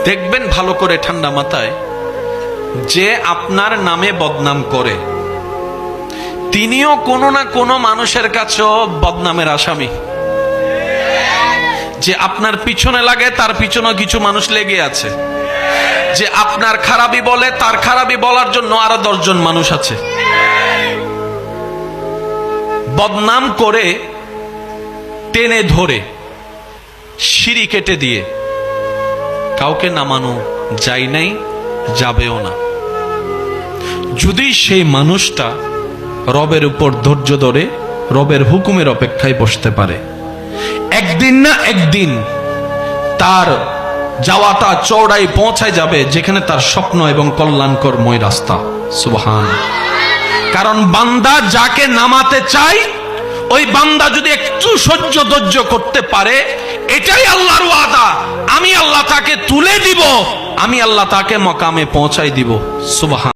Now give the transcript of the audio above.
দেখবেন ভালো করে ঠান্ডা মাথায়, যে আপনার নামে বদনাম করে তিনিও কোনো না কোনো মানুষের কাছেও বদনামের আসামি। যে আপনার পিছনে লাগে তার পিছনে কিছু মানুষ লেগে আছে। যে আপনার খারাপই বলে তার খারাপই বলার জন্য আরো 10 জন মানুষ আছে। বদনাম করে টেনে ধরে সিঁড়ি কেটে দিয়ে কাউকে নামানো যায় নাই, যাবেও না। যদি সেই মানুষটা রবের উপর ধৈর্য ধরে রবের হুকুমের অপেক্ষায় বসতে পারে, একদিন না একদিন তার যাওয়াটা চওড়াই পৌঁছায় যাবে যেখানে তার স্বপ্ন এবং কল্যাণকরময় রাস্তা। সুবহান। কারণ বান্দা যাকে নামাতে চায় ওই বান্দা যদি একটু সহ্য ধৈর্য করতে পারে, এটাই আল্লাহর ওয়াদা, আমি আল্লাহ তাকে তুলে দিব, আমি আল্লাহ তাকে মকামে পৌঁছাই দিব। সুবহান।